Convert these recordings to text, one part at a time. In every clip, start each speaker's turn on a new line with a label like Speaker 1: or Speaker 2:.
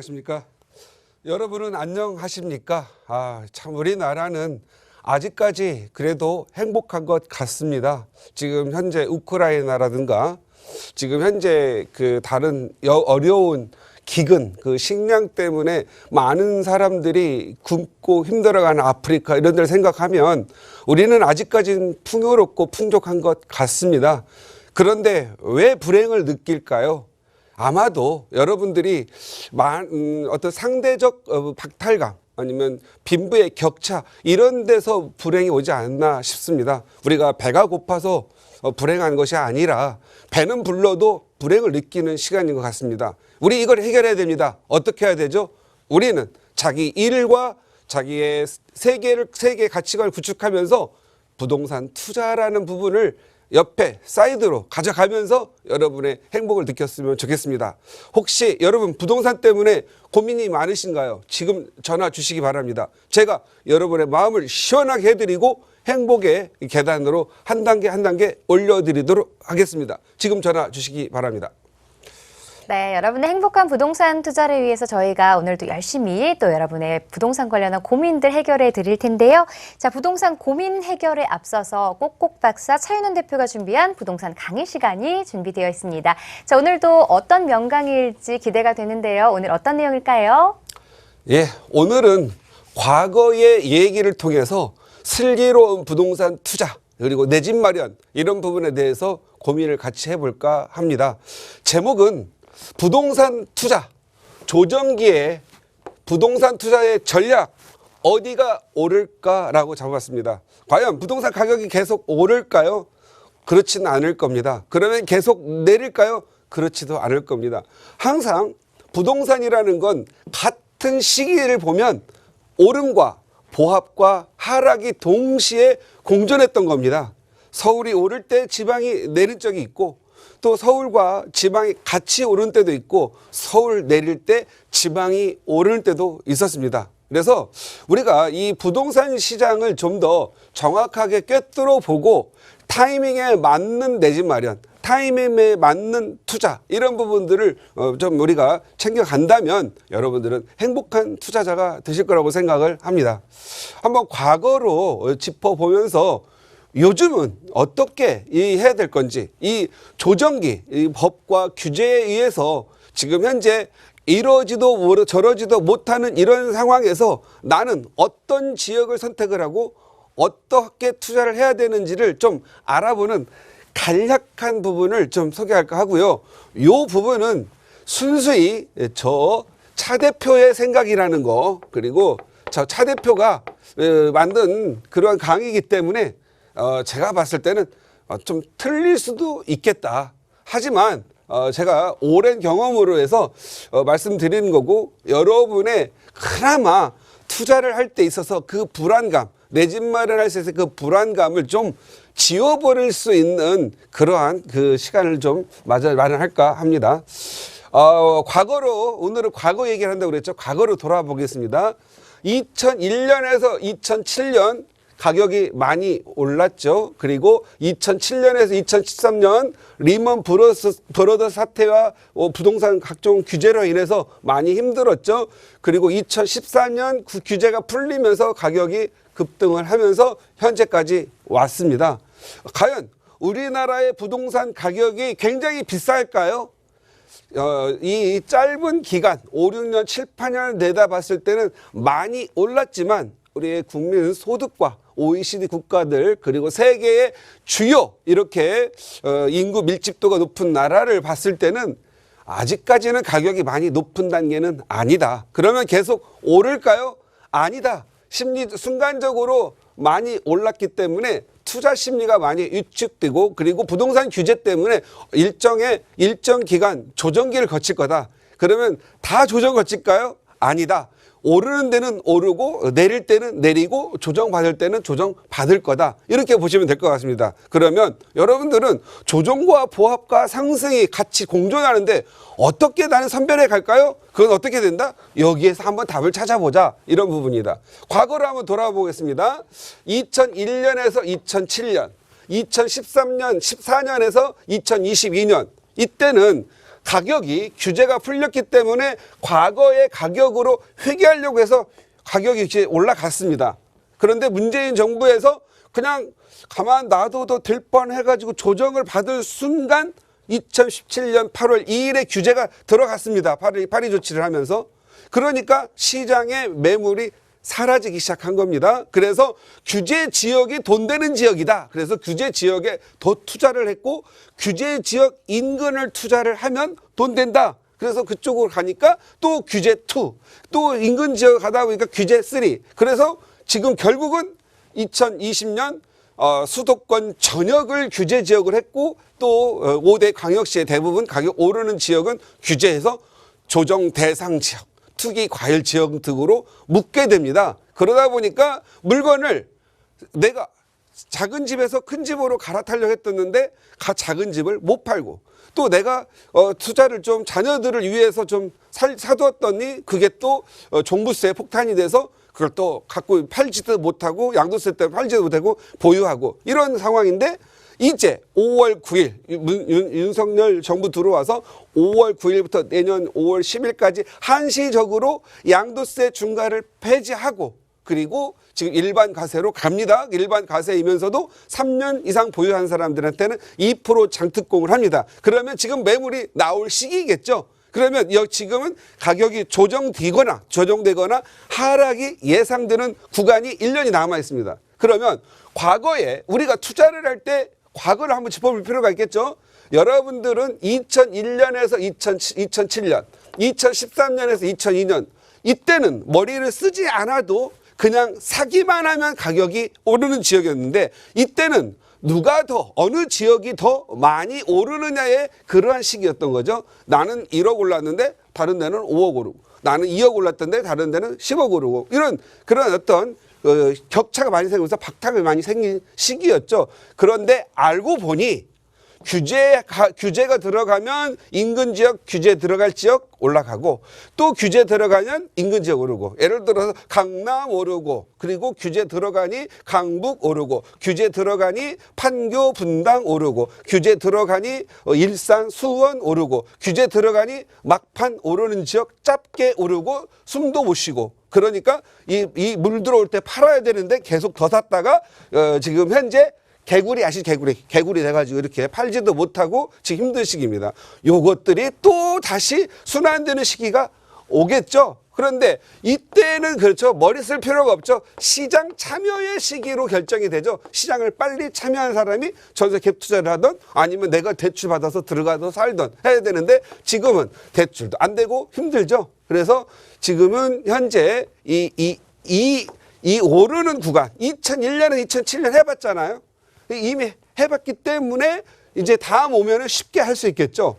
Speaker 1: 안녕하십니까? 여러분은 안녕하십니까? 참 우리나라는 아직까지 그래도 행복한 것 같습니다. 지금 현재 우크라이나라든가 지금 현재 그 다른 어려운 기근, 그 식량 때문에 많은 사람들이 굶고 힘들어가는 아프리카 이런 데를 생각하면 우리는 아직까지는 풍요롭고 풍족한 것 같습니다. 그런데 왜 불행을 느낄까요? 아마도 여러분들이 어떤 상대적 박탈감 아니면 빈부의 격차 이런 데서 불행이 오지 않나 싶습니다. 우리가 배가 고파서 불행한 것이 아니라 배는 불러도 불행을 느끼는 시간인 것 같습니다. 우리 이걸 해결해야 됩니다. 어떻게 해야 되죠? 우리는 자기 일과 자기의 세계의 가치관을 구축하면서 부동산 투자라는 부분을 옆에 사이드로 가져가면서 여러분의 행복을 느꼈으면 좋겠습니다. 혹시 여러분 부동산 때문에 고민이 많으신가요? 지금 전화 주시기 바랍니다. 제가 여러분의 마음을 시원하게 해드리고 행복의 계단으로 한 단계 한 단계 올려드리도록 하겠습니다. 지금 전화 주시기 바랍니다.
Speaker 2: 네, 여러분의 행복한 부동산 투자를 위해서 저희가 오늘도 열심히 또 여러분의 부동산 관련한 고민들 해결해 드릴 텐데요. 자, 부동산 고민 해결에 앞서서 꼭꼭 박사 차윤원 대표가 준비한 부동산 강의 시간이 준비되어 있습니다. 자, 오늘도 어떤 명강일지 기대가 되는데요. 오늘 어떤 내용일까요?
Speaker 1: 예, 오늘은 과거의 얘기를 통해서 슬기로운 부동산 투자 그리고 내 집 마련 이런 부분에 대해서 고민을 같이 해볼까 합니다. 제목은 부동산 투자, 조정기에 부동산 투자의 전략 어디가 오를까라고 잡아봤습니다. 과연 부동산 가격이 계속 오를까요? 그렇지는 않을 겁니다. 그러면 계속 내릴까요? 그렇지도 않을 겁니다. 항상 부동산이라는 건 같은 시기를 보면 오름과 보합과 하락이 동시에 공존했던 겁니다. 서울이 오를 때 지방이 내린 적이 있고 또 서울과 지방이 같이 오른 때도 있고 서울 내릴 때 지방이 오를 때도 있었습니다. 그래서 우리가 이 부동산 시장을 좀 더 정확하게 꿰뚫어 보고 타이밍에 맞는 내 집 마련, 타이밍에 맞는 투자 이런 부분들을 좀 우리가 챙겨간다면 여러분들은 행복한 투자자가 되실 거라고 생각을 합니다. 한번 과거로 짚어보면서 요즘은 어떻게 해야 될 건지 이 조정기, 이 법과 규제에 의해서 지금 현재 이러지도 저러지도 못하는 이런 상황에서 나는 어떤 지역을 선택을 하고 어떻게 투자를 해야 되는지를 좀 알아보는 간략한 부분을 좀 소개할까 하고요. 이 부분은 순수히 저 차 대표의 생각이라는 거 그리고 저 차 대표가 만든 그러한 강의이기 때문에 제가 봤을 때는 좀 틀릴 수도 있겠다. 하지만 제가 오랜 경험으로 해서 말씀드리는 거고 여러분의 그나마 투자를 할 때 있어서 그 불안감, 내 집 마련할 때 그 불안감을 좀 지워버릴 수 있는 그러한 그 시간을 좀 마련할까 합니다. 과거로 오늘은 과거 얘기를 한다고 그랬죠. 과거로 돌아와 보겠습니다. 2001년에서 2007년 가격이 많이 올랐죠. 그리고 2007년에서 2013년 리먼 브러더 사태와 부동산 각종 규제로 인해서 많이 힘들었죠. 그리고 2014년 그 규제가 풀리면서 가격이 급등을 하면서 현재까지 왔습니다. 과연 우리나라의 부동산 가격이 굉장히 비쌀까요? 이 짧은 기간 5, 6년, 7, 8년을 내다봤을 때는 많이 올랐지만 우리의 국민 소득과 OECD 국가들 그리고 세계의 주요 이렇게 인구 밀집도가 높은 나라를 봤을 때는 아직까지는 가격이 많이 높은 단계는 아니다. 그러면 계속 오를까요? 아니다. 순간적으로 많이 올랐기 때문에 투자 심리가 많이 위축되고 그리고 부동산 규제 때문에 일정 기간 조정기를 거칠 거다. 그러면 다 조정 거칠까요? 아니다. 오르는 데는 오르고 내릴 때는 내리고 조정받을 때는 조정받을 거다. 이렇게 보시면 될 것 같습니다. 그러면 여러분들은 조정과 보합과 상승이 같이 공존하는데 어떻게 나는 선별해 갈까요? 그건 어떻게 된다? 여기에서 한번 답을 찾아보자. 이런 부분이다. 과거로 한번 돌아와 보겠습니다. 2001년에서 2007년, 2013년, 14년에서 2022년 이때는 가격이 규제가 풀렸기 때문에 과거의 가격으로 회귀하려고 해서 가격이 이제 올라갔습니다. 그런데 문재인 정부에서 그냥 가만 놔둬도 될 뻔해가지고 조정을 받을 순간 2017년 8월 2일에 규제가 들어갔습니다. 파리 조치를 하면서. 그러니까 시장의 매물이 사라지기 시작한 겁니다. 그래서 규제 지역이 돈 되는 지역이다. 그래서 규제 지역에 더 투자를 했고 규제 지역 인근을 투자를 하면 돈 된다. 그래서 그쪽으로 가니까 또 규제 2, 또 인근 지역 가다 보니까 규제 3. 그래서 지금 결국은 2020년 수도권 전역을 규제 지역을 했고 또 5대 광역시의 대부분 가격 오르는 지역은 규제해서 조정 대상 지역, 투기 과열 지역 등으로 묶게 됩니다. 그러다 보니까 물건을 내가 작은 집에서 큰 집으로 갈아타려고 했었는데 작은 집을 못 팔고 또 내가 투자를 좀 자녀들을 위해서 좀 사두었더니 그게 또 종부세에 폭탄이 돼서 그걸 또 갖고 팔지도 못하고 양도세 때문에 팔지도 못하고 보유하고 이런 상황인데 이제 5월 9일 윤석열 정부 들어와서 5월 9일부터 내년 5월 10일까지 한시적으로 양도세 중과를 폐지하고 그리고 지금 일반 과세로 갑니다. 일반 과세이면서도 3년 이상 보유한 사람들한테는 2% 장특공을 합니다. 그러면 지금 매물이 나올 시기겠죠. 그러면 지금은 가격이 조정되거나 하락이 예상되는 구간이 1년이 남아 있습니다. 그러면 과거에 우리가 투자를 할 때 과거를 한번 짚어볼 필요가 있겠죠. 여러분들은 2001년에서 2007년, 2013년에서 2002년 이때는 머리를 쓰지 않아도 그냥 사기만 하면 가격이 오르는 지역이었는데 이때는 누가 더 어느 지역이 더 많이 오르느냐의 그러한 시기였던 거죠. 나는 1억 올랐는데 다른 데는 5억 오르고 나는 2억 올랐던데 다른 데는 10억 오르고 이런 그런 어떤 격차가 많이 생기면서 박탈이 많이 생긴 시기였죠. 그런데 알고 보니 규제가 들어가면 인근 지역 규제 들어갈 지역 올라가고 또 규제 들어가면 인근 지역 오르고 예를 들어서 강남 오르고 그리고 규제 들어가니 강북 오르고 규제 들어가니 판교 분당 오르고 규제 들어가니 일산 수원 오르고 규제 들어가니 막판 오르는 지역 짧게 오르고 숨도 못 쉬고 그러니까 이 물 들어올 때 팔아야 되는데 계속 더 샀다가 지금 현재 개구리 아시죠? 개구리 돼가지고 이렇게 팔지도 못하고 지금 힘든 시기입니다. 요것들이 또 다시 순환되는 시기가 오겠죠. 그런데 이때는 그렇죠. 머리 쓸 필요가 없죠. 시장 참여의 시기로 결정이 되죠. 시장을 빨리 참여한 사람이 전세 갭 투자를 하던 아니면 내가 대출 받아서 들어가서 살던 해야 되는데 지금은 대출도 안 되고 힘들죠. 그래서 지금은 현재 이 오르는 구간 2001년에 2007년 해봤잖아요. 이미 해봤기 때문에 이제 다음 오면은 쉽게 할 수 있겠죠.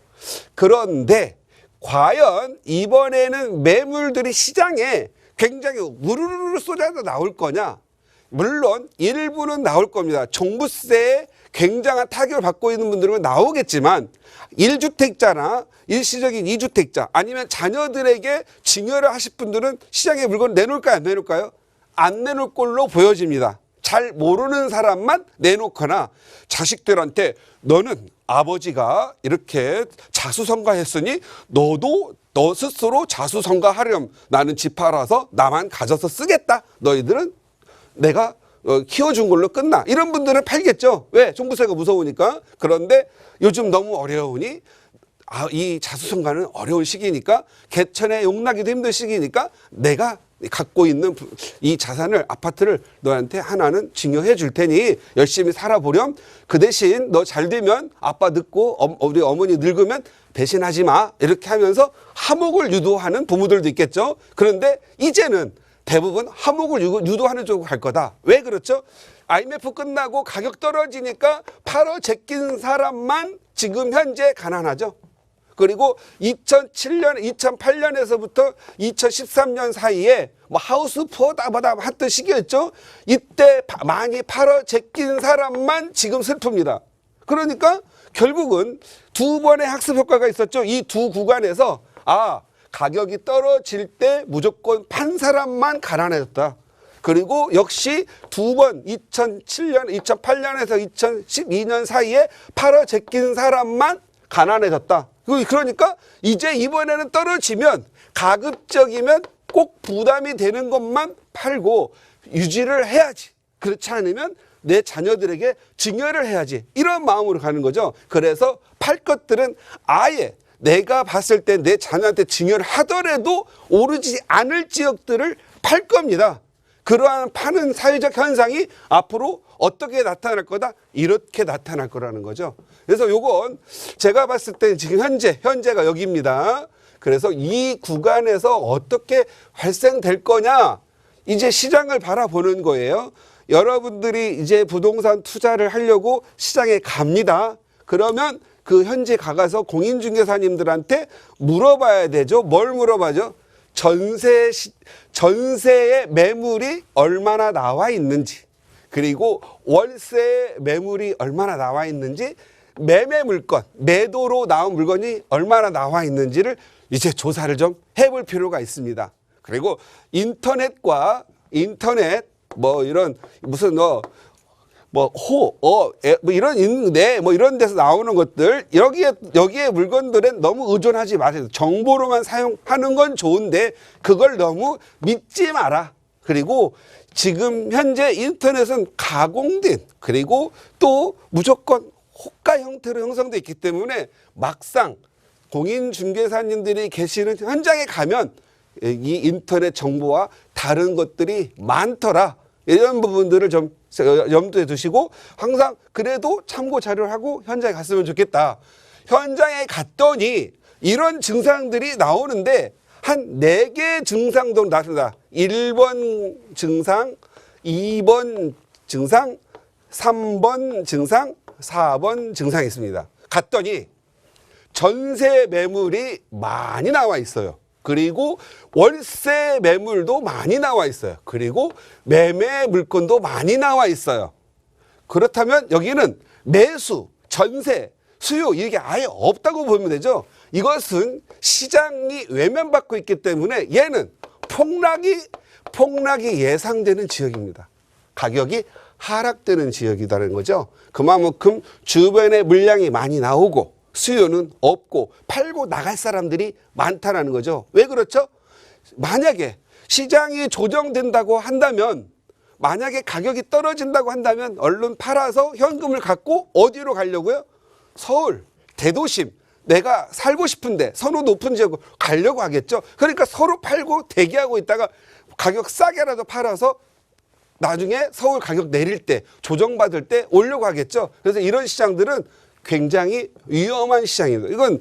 Speaker 1: 그런데 과연 이번에는 매물들이 시장에 굉장히 우르르르 쏟아져 나올 거냐? 물론 일부는 나올 겁니다. 종부세에 굉장한 타격을 받고 있는 분들은 나오겠지만 1주택자나 일시적인 2주택자 아니면 자녀들에게 증여를 하실 분들은 시장에 물건을 내놓을까요? 안 내놓을까요? 안 내놓을 걸로 보여집니다. 잘 모르는 사람만 내놓거나 자식들한테 너는 아버지가 이렇게 자수성가했으니 너도 너 스스로 자수성가하렴. 나는 집 팔아서 나만 가져서 쓰겠다. 너희들은 내가 키워준 걸로 끝나. 이런 분들은 팔겠죠. 왜? 종부세가 무서우니까. 그런데 요즘 너무 어려우니 이 자수성가는 어려운 시기니까 개천에 용나기도 힘든 시기니까 내가 갖고 있는 이 자산을 아파트를 너한테 하나는 증여해 줄 테니 열심히 살아보렴. 그 대신 너 잘 되면 아빠 늙고 우리 어머니 늙으면 배신하지 마. 이렇게 하면서 화목을 유도하는 부모들도 있겠죠. 그런데 이제는 대부분 화목을 유도하는 쪽으로 갈 거다. 왜 그렇죠? IMF 끝나고 가격 떨어지니까 팔어 제낀 사람만 지금 현재 가난하죠. 그리고 2007년, 2008년에서부터 2013년 사이에 뭐 하우스 푸어다 뭐다 했던 시기였죠. 이때 많이 팔어 제낀 사람만 지금 슬픕니다. 그러니까 결국은 두 번의 학습 효과가 있었죠. 이 두 구간에서 가격이 떨어질 때 무조건 판 사람만 가난해졌다. 그리고 역시 두 번 2007년, 2008년에서 2012년 사이에 팔어 제낀 사람만 가난해졌다. 그러니까 이제 이번에는 떨어지면 가급적이면 꼭 부담이 되는 것만 팔고 유지를 해야지. 그렇지 않으면 내 자녀들에게 증여를 해야지. 이런 마음으로 가는 거죠. 그래서 팔 것들은 아예 내가 봤을 때 내 자녀한테 증여를 하더라도 오르지 않을 지역들을 팔 겁니다. 그러한 파는 사회적 현상이 앞으로 어떻게 나타날 거다? 이렇게 나타날 거라는 거죠. 그래서 요건 제가 봤을 때 지금 현재가 여기입니다. 그래서 이 구간에서 어떻게 발생될 거냐? 이제 시장을 바라보는 거예요. 여러분들이 이제 부동산 투자를 하려고 시장에 갑니다. 그러면 그 현재 가서 공인중개사님들한테 물어봐야 되죠. 뭘 물어봐죠? 전세의 매물이 얼마나 나와 있는지, 그리고 월세 매물이 얼마나 나와 있는지, 매매 물건, 매도로 나온 물건이 얼마나 나와 있는지를 이제 조사를 좀 해볼 필요가 있습니다. 그리고 인터넷 뭐 이런 무슨 이런 데서 나오는 것들, 여기에 물건들은 너무 의존하지 마세요. 정보로만 사용하는 건 좋은데 그걸 너무 믿지 마라. 그리고 지금 현재 인터넷은 가공된, 그리고 또 무조건 호가 형태로 형성되어 있기 때문에 막상 공인중개사님들이 계시는 현장에 가면 이 인터넷 정보와 다른 것들이 많더라. 이런 부분들을 좀 염두에 두시고 항상 그래도 참고 자료를 하고 현장에 갔으면 좋겠다. 현장에 갔더니 이런 증상들이 나오는데 한 4개 증상도 나타납니다. 1번 증상, 2번 증상, 3번 증상, 4번 증상이 있습니다. 갔더니 전세 매물이 많이 나와 있어요. 그리고 월세 매물도 많이 나와 있어요. 그리고 매매 물건도 많이 나와 있어요. 그렇다면 여기는 매수, 전세, 수요 이게 아예 없다고 보면 되죠. 이것은 시장이 외면받고 있기 때문에 얘는 폭락이 예상되는 지역입니다. 가격이 하락되는 지역이라는 거죠. 그만큼 주변에 물량이 많이 나오고 수요는 없고 팔고 나갈 사람들이 많다는 거죠. 왜 그렇죠? 만약에 시장이 조정된다고 한다면, 만약에 가격이 떨어진다고 한다면 얼른 팔아서 현금을 갖고 어디로 가려고요? 서울, 대도심, 내가 살고 싶은데 선호 높은 지역으로 가려고 하겠죠. 그러니까 서로 팔고 대기하고 있다가 가격 싸게라도 팔아서 나중에 서울 가격 내릴 때, 조정받을 때 오려고 하겠죠. 그래서 이런 시장들은 굉장히 위험한 시장입니다. 이건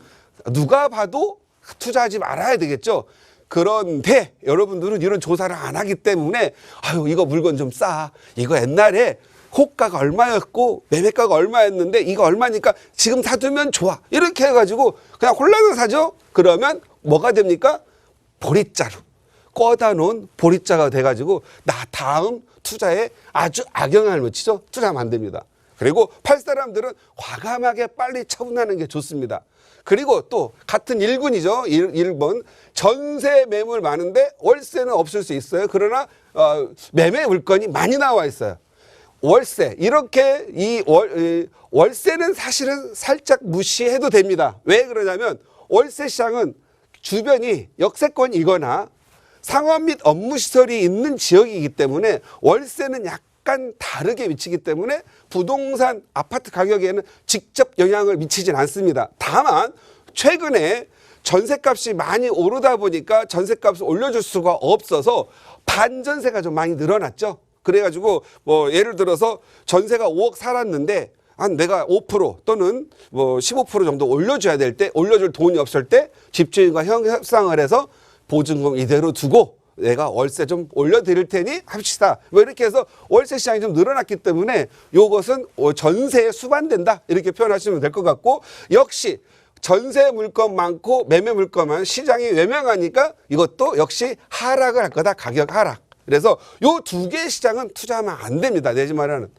Speaker 1: 누가 봐도 투자하지 말아야 되겠죠. 그런데 여러분들은 이런 조사를 안 하기 때문에 아유 이거 물건 좀 싸. 이거 옛날에 호가가 얼마였고 매매가가 얼마였는데 이거 얼마니까 지금 사두면 좋아. 이렇게 해가지고 그냥 홀라당 사죠. 그러면 뭐가 됩니까? 보리자루. 꺼다 놓은 보리자가 돼가지고 나 다음 투자에 아주 악영향을 미치죠. 투자하면 안 됩니다. 그리고 팔 사람들은 과감하게 빨리 처분하는 게 좋습니다. 그리고 또 같은 1군이죠. 1번. 전세 매물 많은데 월세는 없을 수 있어요. 그러나 매매 물건이 많이 나와 있어요. 월세. 이렇게 월세는 사실은 살짝 무시해도 됩니다. 왜 그러냐면 월세 시장은 주변이 역세권이거나 상업 및 업무시설이 있는 지역이기 때문에 월세는 약간 다르게 미치기 때문에 부동산 아파트 가격에는 직접 영향을 미치진 않습니다. 다만 최근에 전세값이 많이 오르다 보니까 전세값을 올려줄 수가 없어서 반전세가 좀 많이 늘어났죠. 그래가지고 뭐 예를 들어서 전세가 5억 살았는데 한 내가 5% 또는 뭐 15% 정도 올려줘야 될 때, 올려줄 돈이 없을 때 집주인과 협상을 해서 보증금 이대로 두고 내가 월세 좀 올려드릴 테니 합시다. 뭐 이렇게 해서 월세 시장이 좀 늘어났기 때문에 이것은 전세에 수반된다. 이렇게 표현하시면 될 것 같고, 역시 전세 물건 많고 매매 물건 많은 시장이 외명하니까 이것도 역시 하락을 할 거다. 가격 하락. 그래서 요 두 개의 시장은 투자하면 안 됩니다. 내 집 마련은.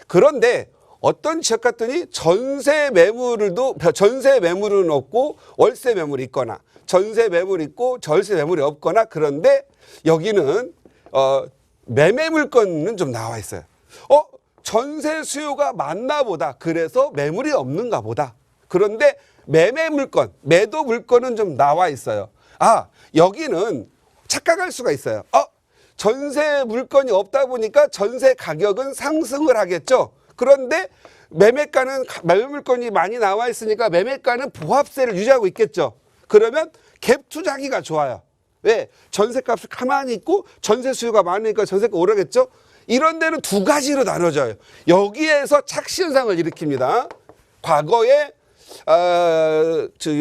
Speaker 1: 그런데 어떤 지역 같더니 전세 매물은 없고 월세 매물이 있거나 전세 매물이 있고 절세 매물이 없거나, 그런데 여기는 매매 물건은 좀 나와 있어요. 전세 수요가 많나 보다. 그래서 매물이 없는가 보다. 그런데 매매 물건, 매도 물건은 좀 나와 있어요. 아, 여기는 착각할 수가 있어요. 전세 물건이 없다 보니까 전세 가격은 상승을 하겠죠. 그런데 매매가는 매매 물건이 많이 나와 있으니까 매매가는 보합세를 유지하고 있겠죠. 그러면 갭 투자하기가 좋아요. 왜? 전세값이 가만히 있고 전세 수요가 많으니까 전세가 오르겠죠. 이런 데는 두 가지로 나눠져요. 여기에서 착시 현상을 일으킵니다. 과거에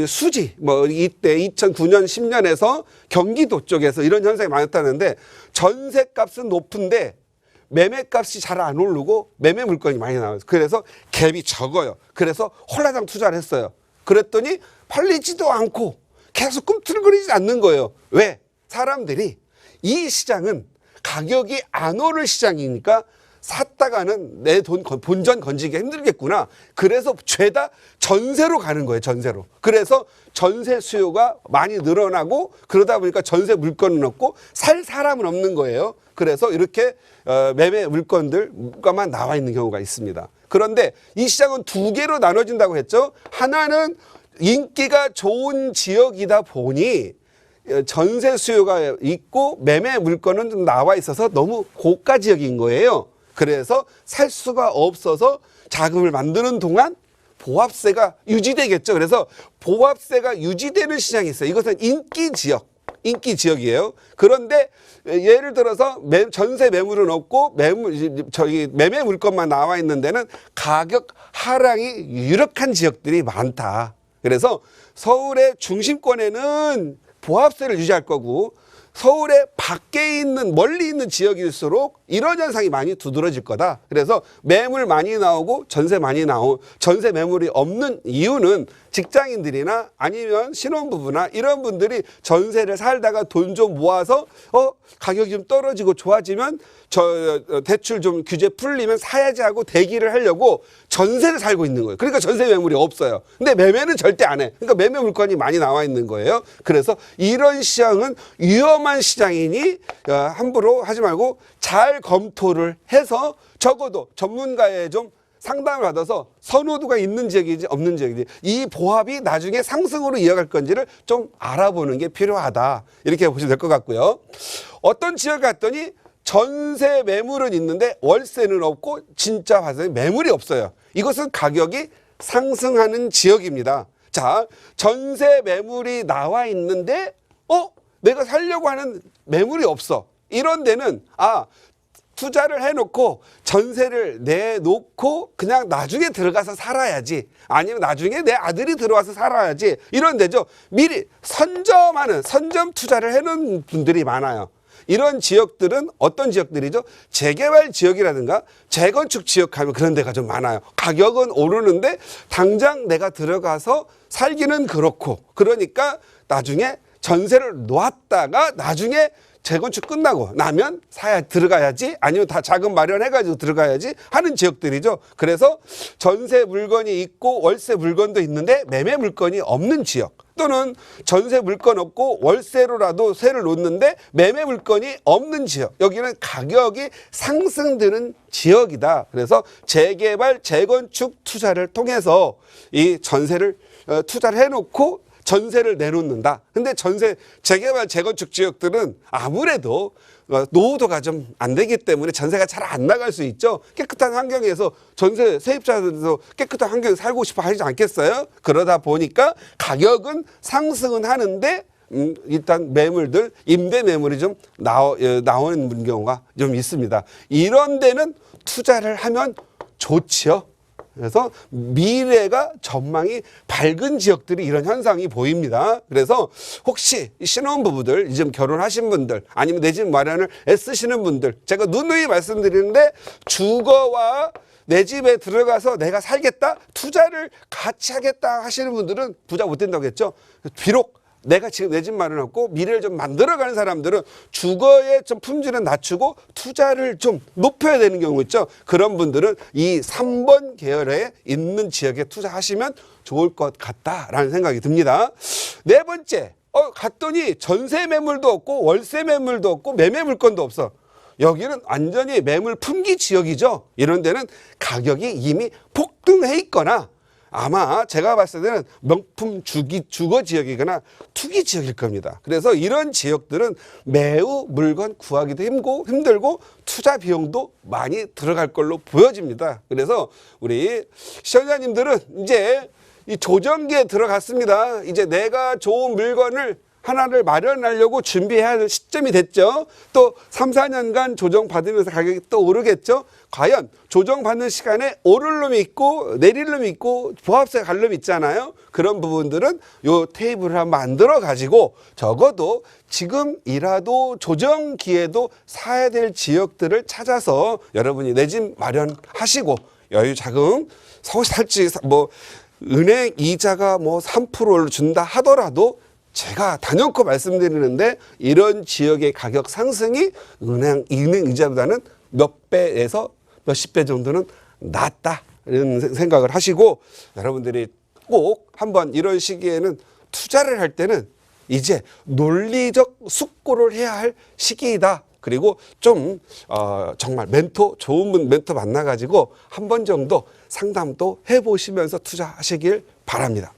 Speaker 1: 수지 이때 2009년 10년에서 경기도 쪽에서 이런 현상이 많았다는데 전세값은 높은데 매매값이 잘 안 오르고 매매 물건이 많이 나와요. 그래서 갭이 적어요. 그래서 홀라당 투자를 했어요. 그랬더니 팔리지도 않고 계속 꿈틀거리지 않는 거예요. 왜? 사람들이 이 시장은 가격이 안 오를 시장이니까 샀다가는 내 돈 본전 건지기 힘들겠구나. 그래서 죄다 전세로 가는 거예요. 전세로. 그래서 전세 수요가 많이 늘어나고 그러다 보니까 전세 물건은 없고 살 사람은 없는 거예요. 그래서 이렇게 매매 물건들만 나와 있는 경우가 있습니다. 그런데 이 시장은 두 개로 나눠진다고 했죠. 하나는 인기가 좋은 지역이다 보니 전세 수요가 있고 매매 물건은 좀 나와 있어서 너무 고가 지역인 거예요. 그래서 살 수가 없어서 자금을 만드는 동안 보합세가 유지되겠죠. 그래서 보합세가 유지되는 시장이 있어요. 이것은 인기 지역이에요. 그런데 예를 들어서 전세 매물은 없고 매매 물건만 나와 있는 데는 가격 하락이 유력한 지역들이 많다. 그래서 서울의 중심권에는 보합세를 유지할 거고 서울의 밖에 있는 멀리 있는 지역일수록 이런 현상이 많이 두드러질 거다. 그래서 매물 많이 나오고 전세 매물이 없는 이유는 직장인들이나 아니면 신혼부부나 이런 분들이 전세를 살다가 돈 좀 모아서 가격이 좀 떨어지고 좋아지면 대출 좀 규제 풀리면 사야지 하고 대기를 하려고 전세를 살고 있는 거예요. 그러니까 전세 매물이 없어요. 근데 매매는 절대 안 해. 그러니까 매매 물건이 많이 나와 있는 거예요. 그래서 이런 시장은 위험한 시장이니 함부로 하지 말고 잘 검토를 해서 적어도 전문가의 좀 상담을 받아서 선호도가 있는 지역이지 없는 지역이지 이 보합이 나중에 상승으로 이어갈 건지를 좀 알아보는 게 필요하다. 이렇게 보시면 될 것 같고요. 어떤 지역 갔더니 전세 매물은 있는데 월세는 없고 진짜 화세 매물이 없어요. 이것은 가격이 상승하는 지역입니다. 자, 전세 매물이 나와 있는데 내가 살려고 하는 매물이 없어. 이런 데는 투자를 해놓고 전세를 내놓고 그냥 나중에 들어가서 살아야지. 아니면 나중에 내 아들이 들어와서 살아야지. 이런 데죠. 미리 선점 투자를 해놓은 분들이 많아요. 이런 지역들은 어떤 지역들이죠? 재개발 지역이라든가 재건축 지역 하면 그런 데가 좀 많아요. 가격은 오르는데 당장 내가 들어가서 살기는 그렇고 그러니까 전세를 놓았다가 나중에 재건축 끝나고 나면 들어가야지 아니면 다 자금 마련해가지고 들어가야지 하는 지역들이죠. 그래서 전세 물건이 있고 월세 물건도 있는데 매매 물건이 없는 지역 또는 전세 물건 없고 월세로라도 세를 놓는데 매매 물건이 없는 지역 여기는 가격이 상승되는 지역이다. 그래서 재개발 재건축 투자를 통해서 이 전세를 투자를 해놓고 전세를 내놓는다. 근데 재개발 재건축 지역들은 아무래도 노후도가 좀 안 되기 때문에 전세가 잘 안 나갈 수 있죠. 깨끗한 환경에서 전세 세입자들도 깨끗한 환경에서 살고 싶어 하지 않겠어요? 그러다 보니까 가격은 상승은 하는데 일단 임대 매물이 좀 나오는 경우가 좀 있습니다. 이런 데는 투자를 하면 좋지요. 그래서 미래가 전망이 밝은 지역들이 이런 현상이 보입니다. 그래서 혹시 신혼부부들, 이제 결혼하신 분들, 아니면 내 집 마련을 애쓰시는 분들, 제가 누누이 말씀드리는데 주거와 내 집에 들어가서 내가 살겠다, 투자를 같이 하겠다 하시는 분들은 부자 못 된다고 했죠. 비록 내가 지금 내 집 마련하고 미래를 좀 만들어가는 사람들은 주거의 좀 품질은 낮추고 투자를 좀 높여야 되는 경우 있죠. 그런 분들은 이 3번 계열에 있는 지역에 투자하시면 좋을 것 같다라는 생각이 듭니다. 네 번째, 갔더니 전세 매물도 없고 월세 매물도 없고 매매 물건도 없어. 여기는 완전히 매물 품귀 지역이죠. 이런 데는 가격이 이미 폭등해 있거나 아마 제가 봤을 때는 명품 주거 지역이거나 투기 지역일 겁니다. 그래서 이런 지역들은 매우 물건 구하기도 힘들고 투자 비용도 많이 들어갈 걸로 보여집니다. 그래서 우리 시청자님들은 이제 이 조정기에 들어갔습니다. 이제 내가 좋은 물건을 하나를 마련하려고 준비해야 할 시점이 됐죠. 또 3, 4년간 조정받으면서 가격이 또 오르겠죠. 과연 조정받는 시간에 오를 놈이 있고 내릴 놈이 있고 보합세 갈 놈이 있잖아요. 그런 부분들은 요 테이블을 한번 만들어 가지고 적어도 지금이라도 조정기에도 사야 될 지역들을 찾아서 여러분이 내 집 마련하시고 여유 자금 살지 뭐 은행 이자가 뭐 3%를 준다 하더라도 제가 단연코 말씀드리는데 이런 지역의 가격 상승이 은행 이자보다는 몇 배에서 몇십 배 정도는 낫다 이런 생각을 하시고 여러분들이 꼭 한번 이런 시기에는 투자를 할 때는 이제 논리적 숙고를 해야 할 시기이다. 그리고 좀 정말 좋은 멘토 만나가지고 한 번 정도 상담도 해보시면서 투자하시길 바랍니다.